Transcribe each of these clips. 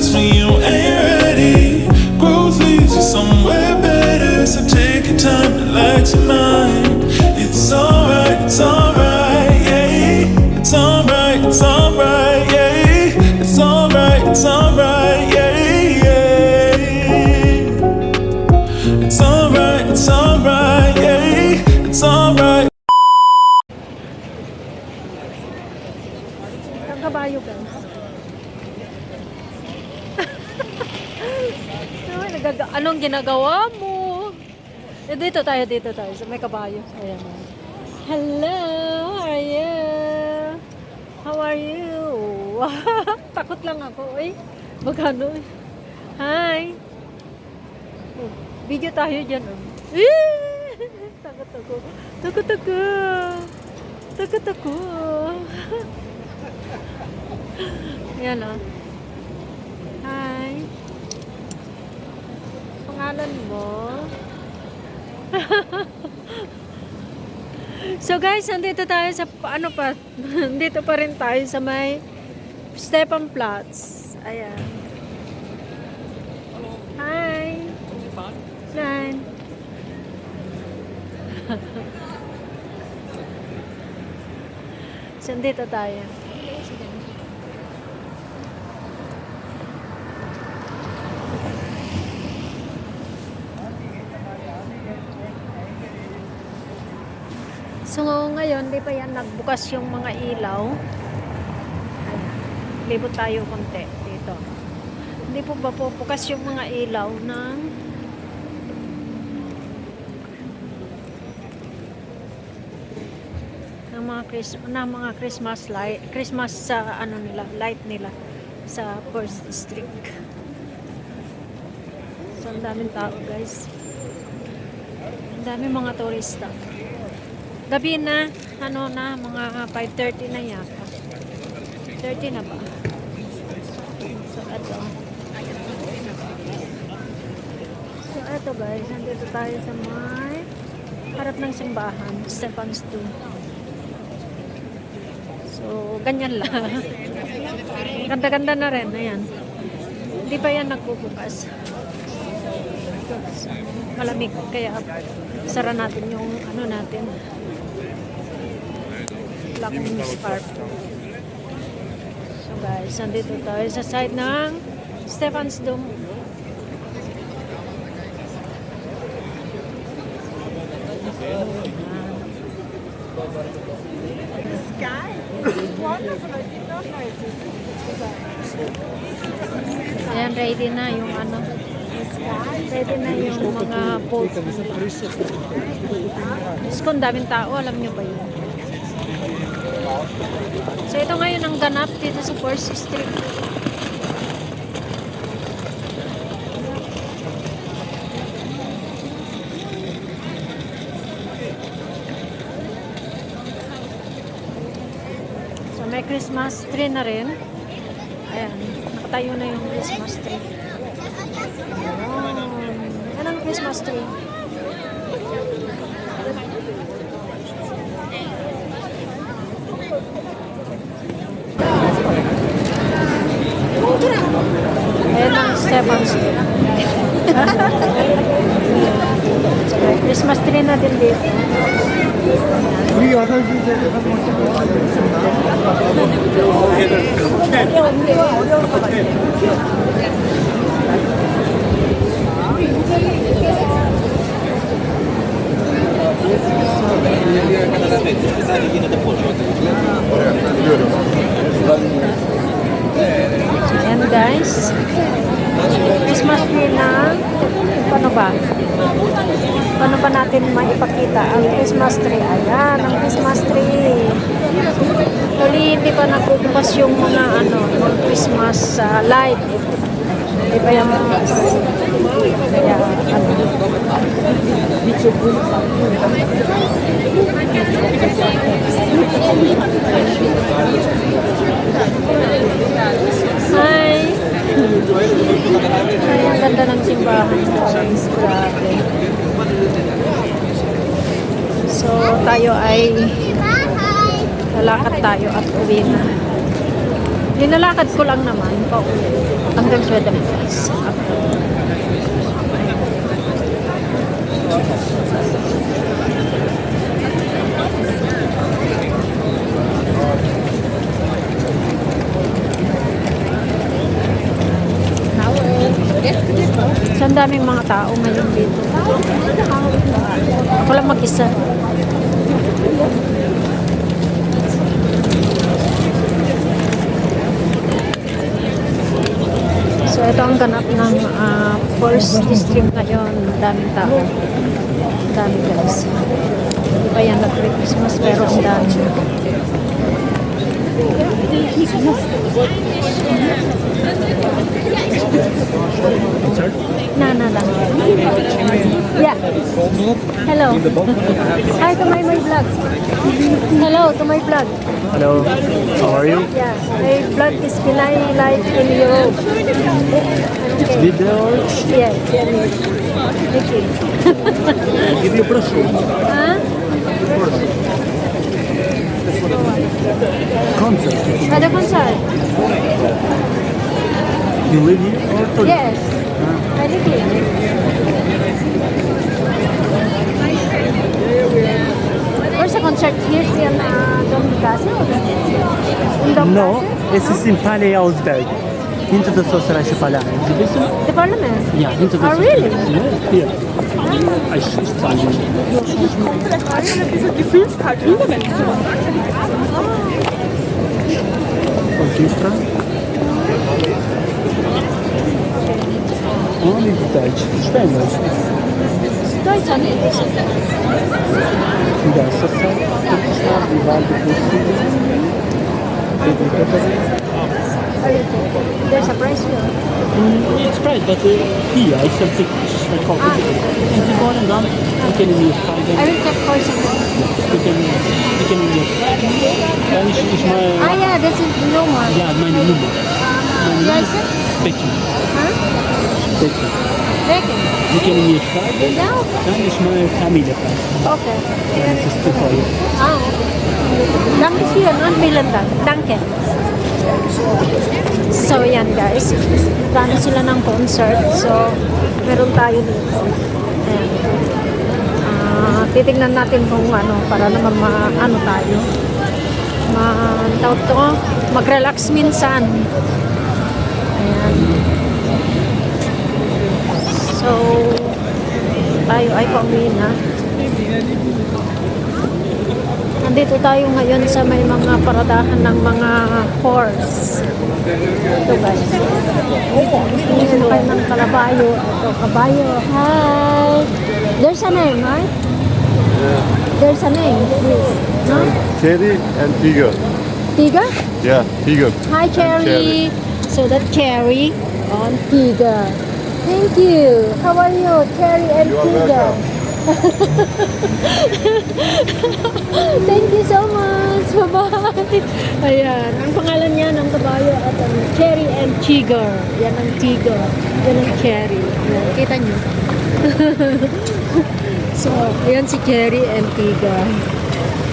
that's when you ain't ready. Growth leads you somewhere better, so take your time, relax your mind. It's alright, yeah. It's alright, yeah. It's alright, yeah. It's alright, yeah. It's alright. Ang kabayo ka. Anong ginagawa mo? Dito tayo. So, may kabayo. Ayan. Hello, how are you? How are you? Takot lang ako. Magkano? Hi. Video tayo dyan. Takot ako. Takot ako. Ayan o. Hi. Pangalan mo? So guys, nandito tayo sa nandito pa rin tayo sa may Stephanplatz. Ayan. Hi. Nein. So nandito tayo. So ngayon, di pa yan nagbukas yung mga ilaw. Ayan. Libot tayo konti dito. Hindi po ba bukas yung mga ilaw ng mga Christmas light, Christmas sa light nila sa First District. So ang daming tao, guys. Ang daming mga turista. Gabi na, mga 5:30 na yata. 30 na ba? So, ito guys, nandito tayo sa may harap ng simbahan, Stephan's Tomb. So, ganyan lang. Ganda-ganda na rin, ayan. Hindi pa yan nagbubukas. Malamig, kaya sara natin yung natin. Black scarf. So guys, nandito tayo sa side ng Stephan's Tomb. The sky is wonderful. I did not know it was. Ayan, ready na yung ready na yung mga boat. Diyos ko, ang daming tao. Alam nyo ba yun? So, ito ngayon ang ganap dito sa First Street. So, may Christmas tree na rin. Ayan, nakatayo na yung Christmas tree. Yan ang Christmas tree. Ayan ang Stephan's Tomb. So, Christmas tree na din dito. Ayan guys, Christmas tree na. Paano ba natin maipakita ang Christmas tree? Ayan, ang Christmas tree. Huli, hindi pa nabubukas yung mga Christmas light. Hindi pa yung kaya Hi! Ay, ang ganda ng simbahan. Grabe. So, tayo ay lalakad tayo at uwi na. Nilalakad ko lang naman pauwi hanggang Sweden guys. So, ang daming mga tao ngayon dito. Ako lang mag-isa. So, ito ang ganap ng first district ngayon. Daming tao. Dami guys. Hindi pa yan nag-Christmas pero ang dami. Na lang. Yeah. Hello. Hi to my vlog. Hello to my vlog. Hello, how are you? Yeah. My vlog is Pinay Life in Europe. It's video or Yeah. Okay. give you brochure? Huh? Concert. Ada concert? You live here or to Yes. I live here. Where's the concert? Here's in Dominicacy? In Dominicacy? No, this is in Palais Ausberg. Into the Socialist Palais. Exhibition? The parliament? Yeah, into the Oh, really? Yeah, here. I should find you. Diese Gefühlskalkül, wenn ich sowas sage. Orchestra. Only Deutsch. Spanish. Deutsch and English. Да, Социал. Вивальди Пусси. There's a price here. It's price, but here I sell tickets. I call tickets. And the bottom down, you can use I card. will check for some. You can use. And it's my. Yeah, this is normal. Yeah, my number. License? Becky. Huh? Becky. Bacon. You can use card. Yeah, okay. And it's my family card. Okay. And it's just for you. Okay. Danke schön und vielen Dank. Danke. So, yan guys. Plano sila ng concert. So, meron tayo dito. Ayan. Titignan natin kung ano, para naman ano tayo. Tawag to, mag-relax minsan. Ayan. So, tayo ay pauwi na. Nandito tayo ngayon sa may mga paradahan ng mga horse. Ito guys. Tingnan kayo ng kalabayo. Ito, kabayo. Hi! There's a name, right? There's a name. No? Cherry and Tiger. Tiger? Yeah, Tiger. Hi, And Cherry. So that Cherry on Tiger. Thank you. How are you, Cherry and You are Tiger? welcome. Thank you so much. Bye-bye. Ayan. Ang pangalan niya ng kabayo at Cherry and Tiger. Yan ang Tiger. Yan ang Cherry. Ayan. Kita niyo. So, ayan si Cherry and Tiger.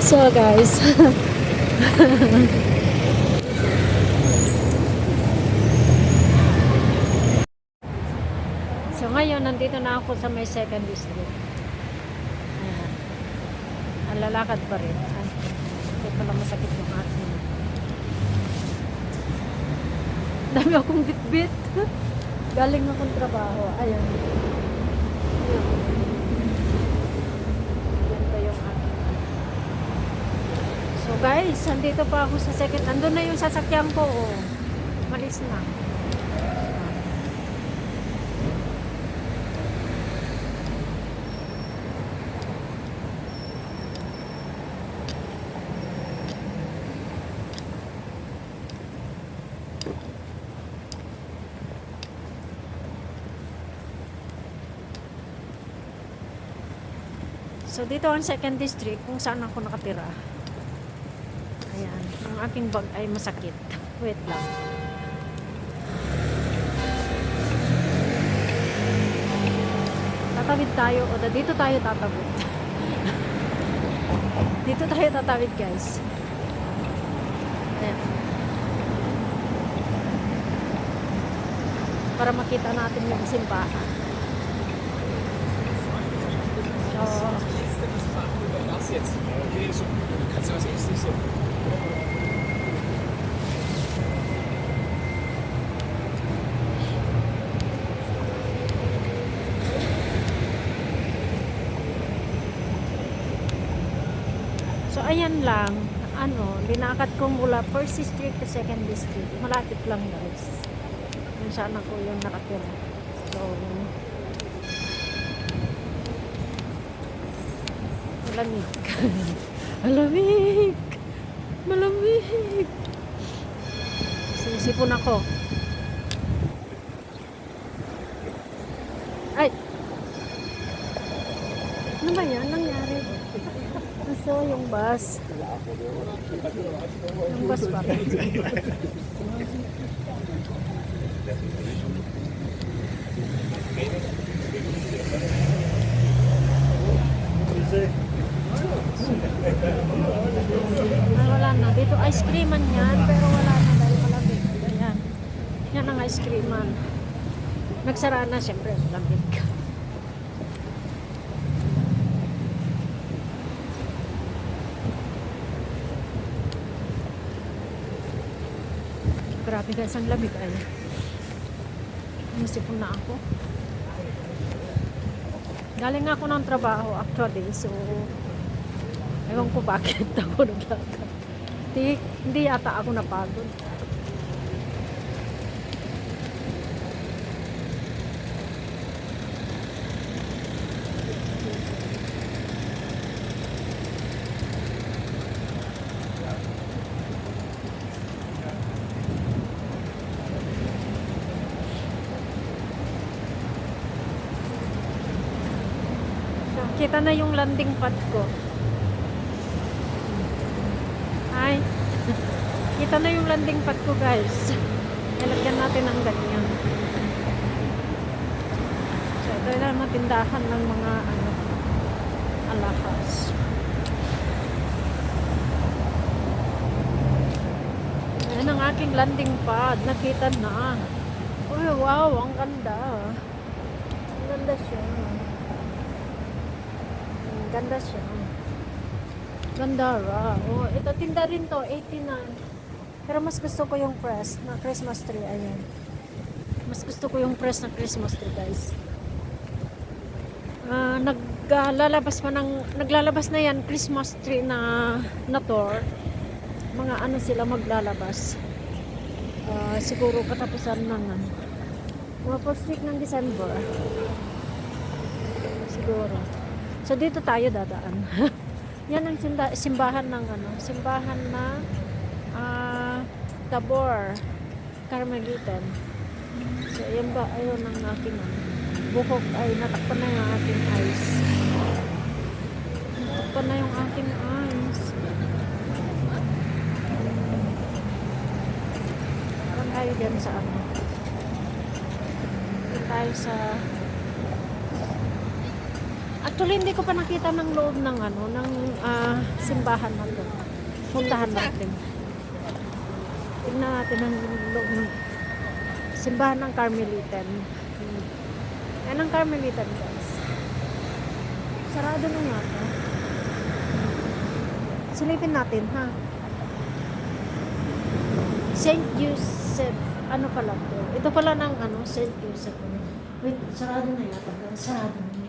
So, guys. So, ngayon, nandito na ako sa may second district. Ayan. Ang lalakad pa rin. Ay, hindi pala masakit yung aking. Dami akong bit-bit. Galing akong trabaho. Ayan. Yan pa yung aking. So guys, nandito pa ako sa second. Nandun na yung sasakyan ko. Oh. Malis na. So, dito ang second district kung saan ako nakatira. Ayan. Ang aking bag ay masakit. Wait lang. Tatawid tayo. O, dito tayo tatawid. Dito tayo tatawid, guys. Ayan. para makita natin yung simbahan. So, Das jetzt. Okay, so. Kannst du was echt so? so ayan lang. Linakad ko mula 1st District to 2nd District. Malapit lang guys. Yung sana ko yung nakatira. So, malamig. Malamig! Malamig! Sisipon ako. Ay! Ano ba yan? Nangyari? So, yung bus. Yung bus pa. Ay, wala na. Dito ice creaman yan, pero wala na dahil malamig. Ayan. Yan ang ice creaman. Nagsara na, syempre, malamig. Grabe guys, ang lamig ay. Nasipon na ako. Galing nga ako ng trabaho actually, so ewan ko bakit ako naglakad. Hindi yata ako napagod. Kita na yung landing pad ko. Ay. Kita na yung landing pad ko, guys. Nilagyan natin ng ganyan. So, ito na matindahan ng mga alahas. Ayan ang aking landing pad. Nakita na. Uy, wow, ang ganda. Ang ganda siya. Ganda siya. Ganda ra. Oh, ito tinda rin to, 89. Pero mas gusto ko yung press na Christmas tree. Ayan. Mas gusto ko yung press na Christmas tree, guys. Naglalabas na yan Christmas tree na tour. Mga sila maglalabas. Siguro katapusan ng mga first week ng December. Siguro. So, dito tayo dadaan. Yan ang simbahan ng simbahan na Tabor, Carmelitan. So, yan ba, ayun ang aking buhok ay natakpan na yung aking eyes. Natakpan na yung aking eyes. Parang tayo dyan sa tayo sa actually, hindi ko pa nakita ng loob ng simbahan na to. Puntahan natin. Tingnan natin ang loob ng simbahan ng Carmelitan. Yan ang Carmelitan, guys. Sarado na nga to. Silipin natin, ha? St. Joseph. Ano pala to? Ito pala ng St. Joseph. Wait, sarado na yata. Sarado na.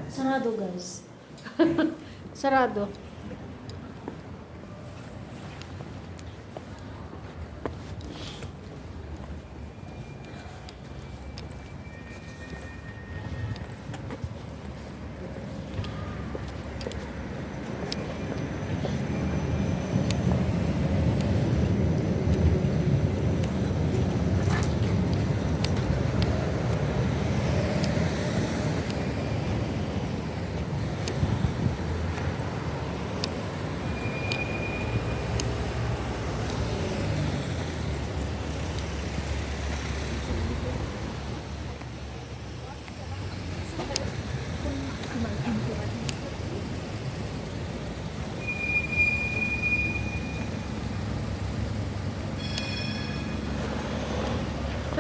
Sarado, guys. Sarado.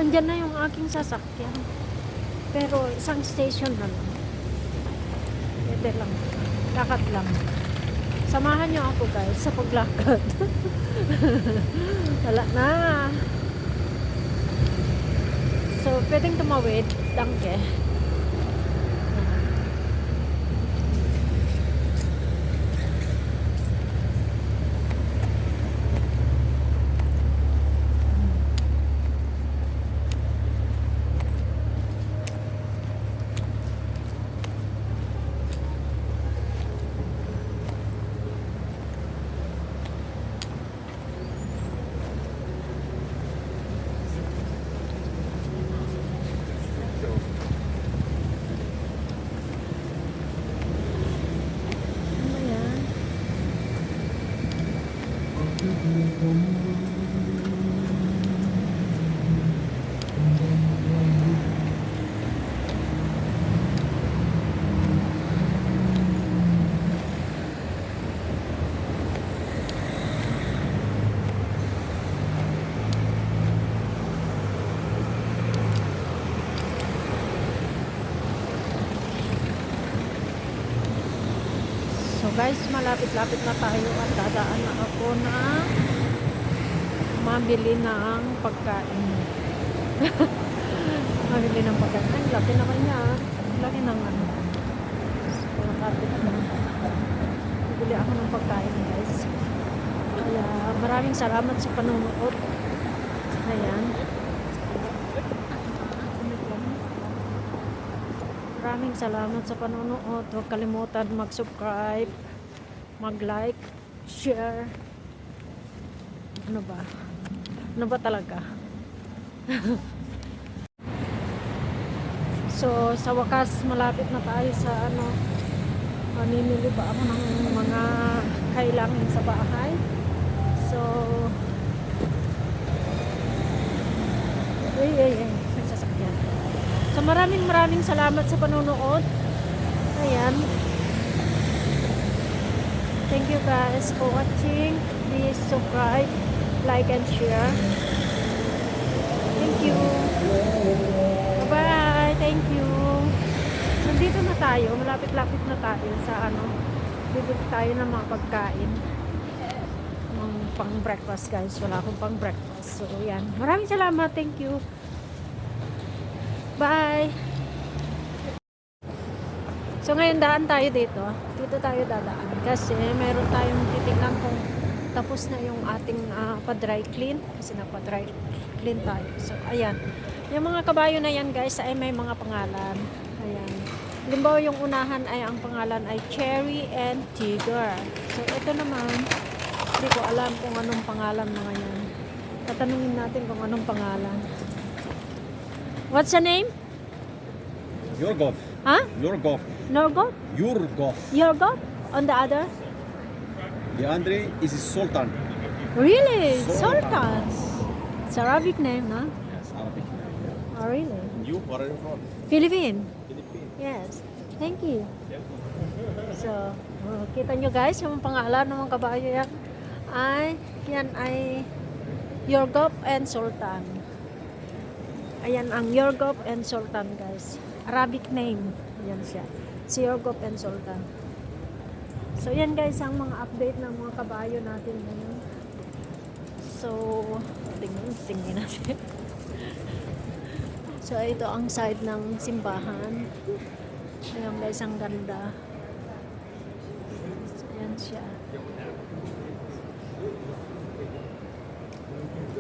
nandyan na yung aking sasakyan. Pero isang station na lang. Pwede lang. Lakad lang. Samahan nyo ako guys sa paglakad. Wala na. So, pwedeng tumawid. Danke. Ano yan? So guys, malapit-lapit na tayo at dadaan na ako na mabili ng pagkain. Mabili ng pagkain. Ay, laki naman niya. Laki ng ano. So, malapit na. Bibili ako ng pagkain guys. Kaya maraming salamat sa panonood. Ayan. Maraming salamat sa panonood. Huwag kalimutan mag-subscribe, mag-like, share. Ano ba? Ano ba talaga? So, sa wakas, malapit na tayo sa ano. Mamimili ba ako ng mga kailangan sa bahay? So, may sasakyan. So maraming salamat sa panonood. Ayan. Thank you guys for watching. Please subscribe, like and share. Thank you. Bye-bye. Thank you. Nandito na tayo. Malapit-lapit na tayo sa ano. Bibili tayo ng mga pagkain. Ng pang breakfast guys. Wala akong pang breakfast. So yan. Maraming salamat. Thank you. Bye! So ngayon daan tayo dito. Dito tayo dadaan. Kasi meron tayong titignan kung tapos na yung ating pa-dry clean. Kasi napa-dry clean tayo. So ayan. Yung mga kabayo na yan guys ay may mga pangalan. Ayan. Halimbawa yung unahan ay ang pangalan ay Cherry and Tiger. So ito naman, hindi ko alam kung anong pangalan mga yan. Tatanungin natin kung anong pangalan. What's the name? Yorgov. Huh? Yorgov. Norgot? Yorgov. Yorgot? On the other? The Andre is Sultan. Really? Sultan. Sultan. It's Arabic name, no? Yes, Arabic. Oh, really? You, where are you from? Philippine? Philippines. Yes. Thank you. So, kita nyo guys, yung pangalan ng mga kabayo yan ay Yorgop and Sultan. Ayan ang Yorgop and Sultan guys. Arabic name. Yan siya. Si Yorgop and Sultan. So yan guys ang mga update ng mga kabayo natin ngayon. So tingnan natin. So ito ang side ng simbahan. Ayan guys, ang ganda. So yan siya.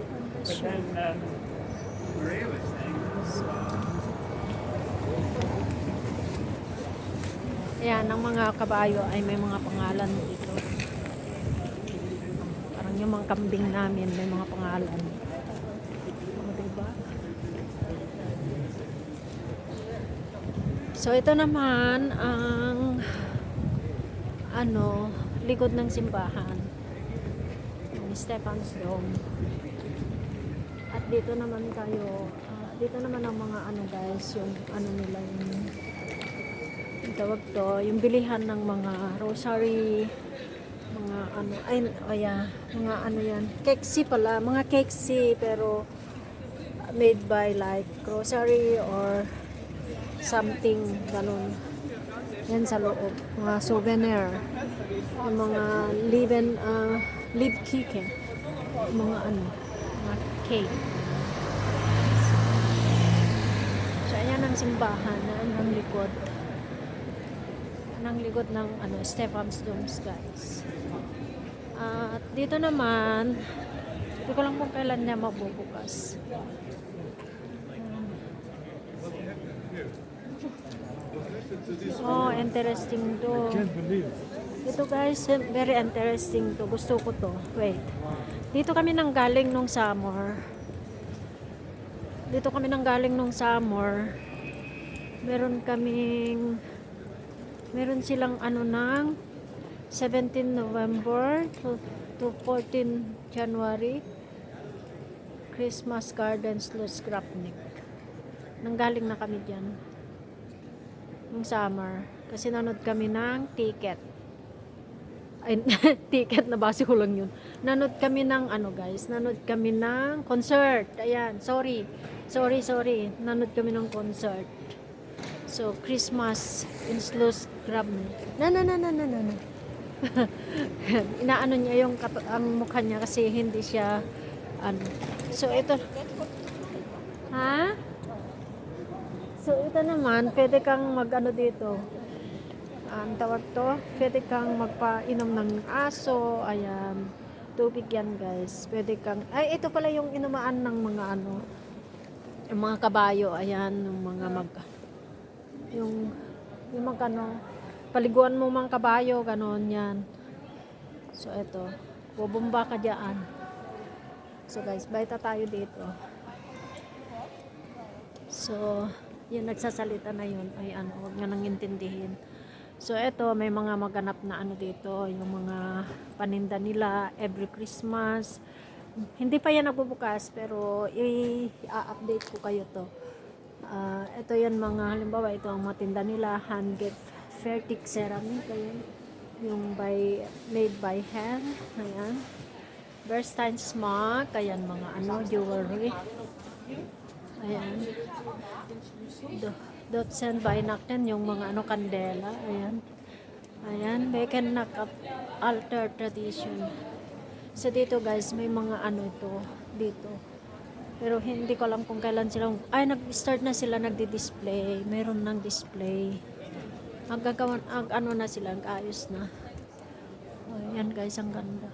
Ganda siya. Ayan, ang mga kabayo ay may mga pangalan dito. Parang yung mga kambing namin may mga pangalan. O, diba? So, ito naman ang likod ng simbahan. Yung Stefan's Dome. At dito naman tayo, dito naman ang mga guys, yung nila yung tawag to, yung bilihan ng mga rosary, mga mga yan, keksi pala, mga keksi, pero made by like grocery or something ganun. Yan sa loob, mga souvenir, yung mga live cake, mga mga cake. So ayan ang simbahan na ang likod. Ang likod ng Stephen's Domes, guys. At dito naman, hindi ko lang kung kailan niya mabubukas. Oh, interesting to. Ito guys, very interesting to. Gusto ko to. Wait. Dito kami nang galing nung summer. Meron silang ng 17 November to 14 January Christmas Gardens Los Grapnik. Nanggaling na kami dyan nung summer kasi nanood kami ng ticket. Ay, ticket, nabasa ko lang yun. Nanood kami ng nanood kami ng concert. Ayan, sorry. Nanood kami ng concert. So, Christmas in Los Grapnik. Na. Inaano niya ang mukha niya kasi hindi siya So, ito. Ha? So, ito naman, pwede kang dito. Ang tawag to, pwede kang magpainom ng aso. Ayan. Tubig yan, guys. Pwede kang, ito pala yung inumaan ng mga yung mga kabayo. Ayan, yung paliguan mo mga kabayo, ganon yan. So, ito. Bubumba ka dyan. So, guys, baita tayo dito. So, yung nagsasalita na yun ay huwag nga nang intindihin. So eto, may mga maganap na dito, yung mga paninda nila every Christmas. Hindi pa yan nagbubukas pero i-update ko kayo to. Ito yan mga, halimbawa ito ang matinda nila, hand gift Fertic ceramic, ayan. Yung made by hand, ayan. Bernstein smock, ayan mga jewelry. Ayan. Dotsen by Nakten, yung mga kandela. Ayan. Bacon knock up altar tradition. So dito guys, may mga ito dito. Pero hindi ko alam kung kailan sila. Nag-start na sila nagdi-display. Meron ng display. Magagawan, na sila, ayos na. Ayan guys, ang ganda.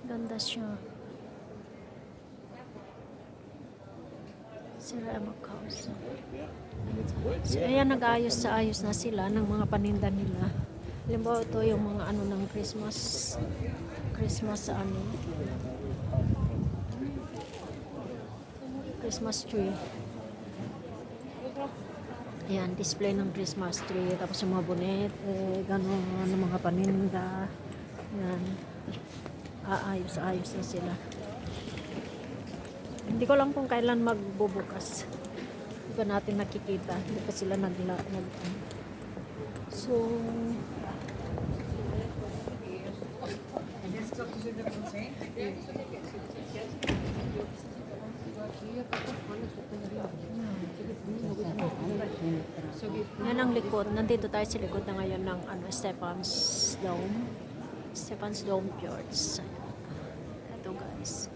Ganda siya. Ceramic house. So, ayan, nag-ayos na sila ng mga paninda nila. Halimbawa ito yung mga ng Christmas Christmas tree. Ayan, display ng Christmas tree. Tapos yung mga bonet, gano'n, mga paninda. Ayan. Ayos na sila. Hindi ko lang kung kailan magbubukas. Hindi pa natin nakikita. Hindi pa sila So, yan ang likod. Nandito tayo sa likod na ngayon ng Stephen's Dome Church. Ito guys.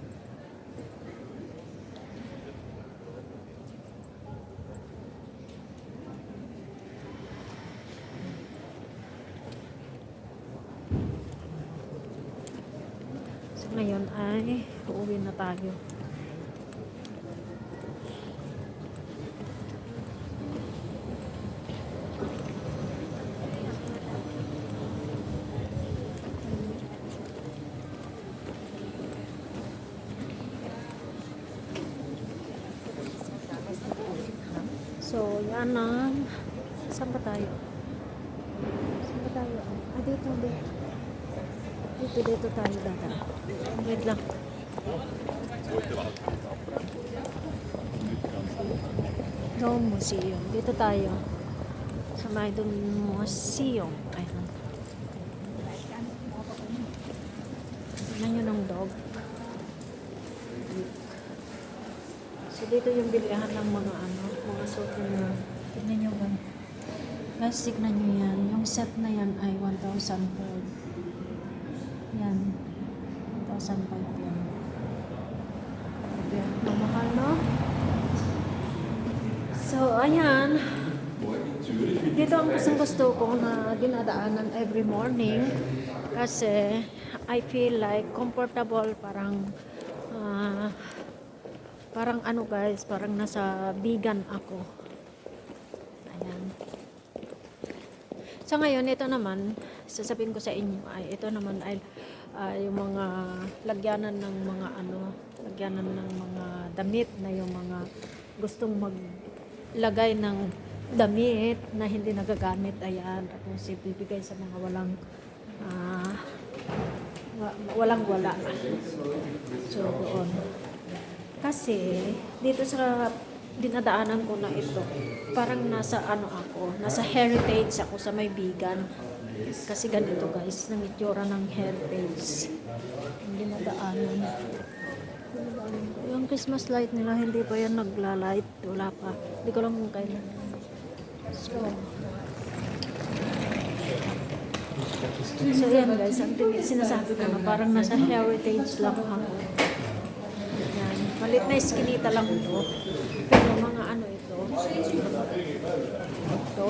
Ngayon ay uuwi na tayo. So, yan ang saan ba tayo? Dito tayo dada. Wait lang. Dome Museum. Dito tayo. Sa may Dome Museum. Ayan. Tignan nyo ng dog. Dito yung bilihan ng mga ano, mga souvenir. Tignan nyo ba? Guys, tignan nyo yan. Yung set na yan ay 1,005. Yan. 1,005 yan. Yan. Mamahal, no? So, ayan. Dito ang gusto ko na dinadaanan every morning kasi I feel like comfortable, parang parang ano guys, parang nasa vegan ako. Ayan. So ngayon, ito naman, sasabihin ko sa inyo ay ito naman ay yung mga lagyanan ng mga ano, lagyanan ng mga damit na yung mga gustong maglagay ng damit na hindi nagagamit. Ayan, tapos ibibigay sa mga walang-wala. So, doon. Kasi, dito sa dinadaanan ko na ito, parang nasa ano ako, nasa heritage ako sa may vegan. Kasi ganito guys, ng itsura ng heritage. Yung dinadaanan. Yung Christmas light nila, hindi pa yan nagla-light. Wala pa. Hindi ko lang kung kailan. So, yan guys, ang sinasabi ko na parang nasa heritage lang ako. Yan. Malit na iskinita lang ito. Pero mga ano ito. Ito.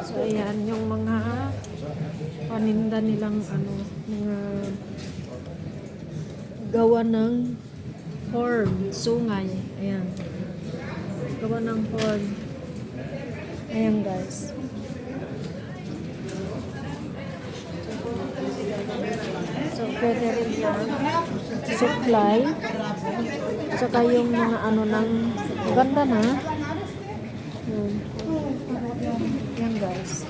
So, ayan, yung mga paninda nilang ano, mga gawa ng horn, sungay. Ayan. Gawa ng horn. Ayan, guys. So, pwede rin yan. Supply. Saka yung mga ano ng ganda na. Yan guys.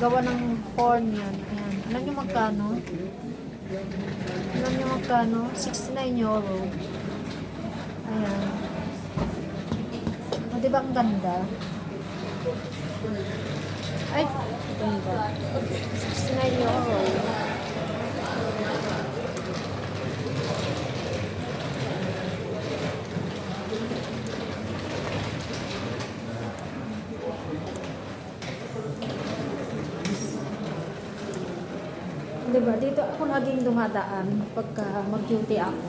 Gawa ng horn yan. Ayan. Alam nyo magkano? Alam nyo magkano? 69 euro. Ayan. O, diba ang ganda? Ay, ganda. 69 euro. Diba? Dito ako laging dumadaan pagka mag-duty ako.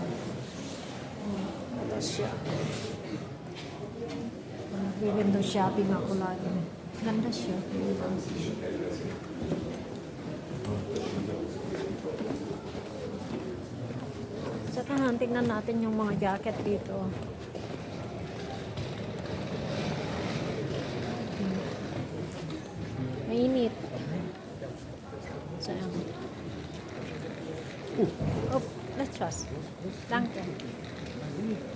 Ito siya. Window shopping ako lagi. Ganda siya. Saka tignan natin yung mga jacket dito. Mainit. So, oh, let's trust. Danke.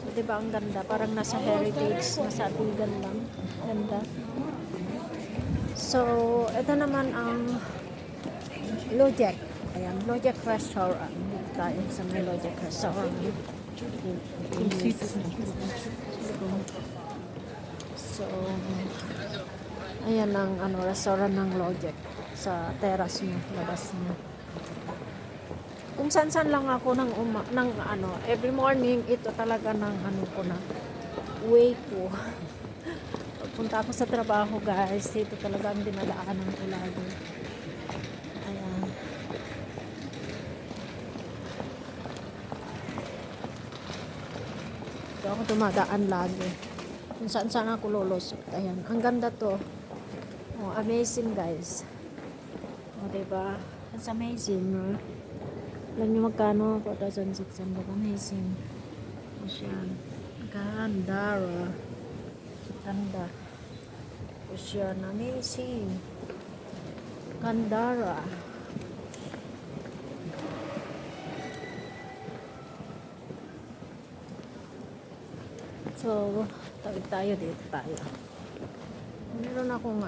So, diba ang ganda? Parang nasa heritage, nasa atigan lang. Ganda. So, ito naman ang Lojek. Ayan, Lojek Restaurant. Dito tayo sa may Lojek Restaurant. So, ayan ang ano, restaurant ng Lojek sa terrace niya, labas niya. Kung saan-saan lang ako ng ano, every morning, ito talaga ng ano ko na way ko. Pagpunta ako sa trabaho guys, ito talaga ang dinadaanan ko lagi. Ayan. Ito ako dumadaan lagi. Kung saan-saan ako lulusot. Ayan, ang ganda to. Oh, amazing guys. O, diba? It's amazing, no? Alam nyo magkano? 4,600. Amazing. O siya. Ganda. Ganda. O siya. Amazing. Ganda. So, tawid tayo dito tayo. Meron akong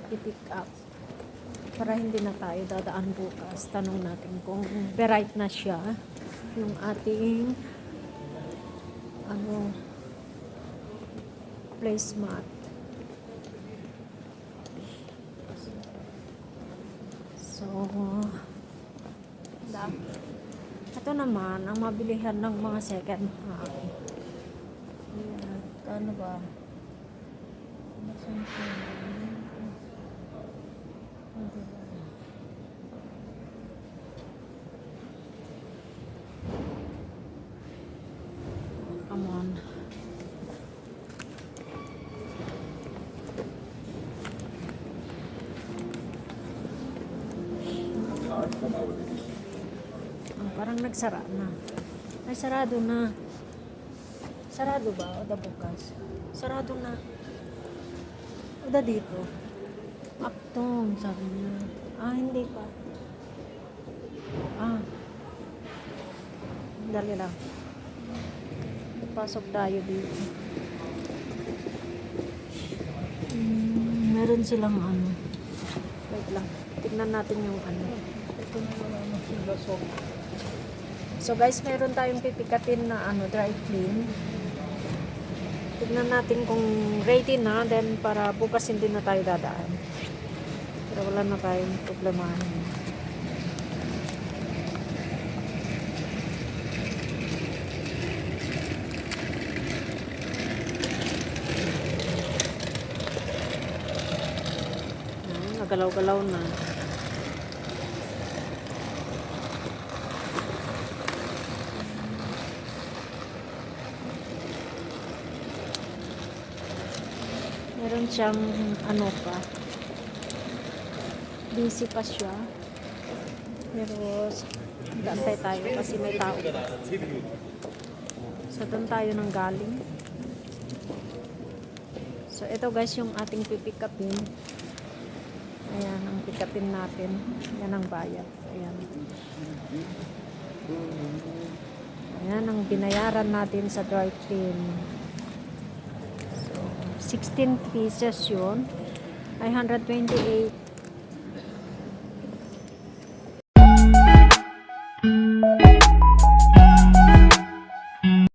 i-pick up para hindi na tayo dadaan bukas. Tanong natin kung right na siya yung ating ano, placemat. So, ito naman ang mabilihan ng mga second hand. Ayan, ano ba? Come on. Parang nagsara na. Ay, sarado na. Sarado ba? O da bukas? Sarado na. O da dito? Aktong, sabi niya. Ah, hindi pa. Ah. Dali lang. Pasok tayo dito. Meron silang ano. Wait lang. Tignan natin yung ano. Ito na wala na sila so. So guys, meron tayong pipikatin na ano, dry clean. Tignan natin kung ready na, then para bukas hindi na tayo dadaan. Pero wala na tayong problemahin. Nagalaw-galaw na. Meron siyang ano pa. Busy pa siya. Pero gantay tayo kasi may tao. So doon tayo nang galing. So ito guys yung ating pipikapin. Ayan ang pikapin natin. Ayan ang bayad. Ayan. Ayan ang binayaran natin sa dry clean. 16 pieces yun ay 128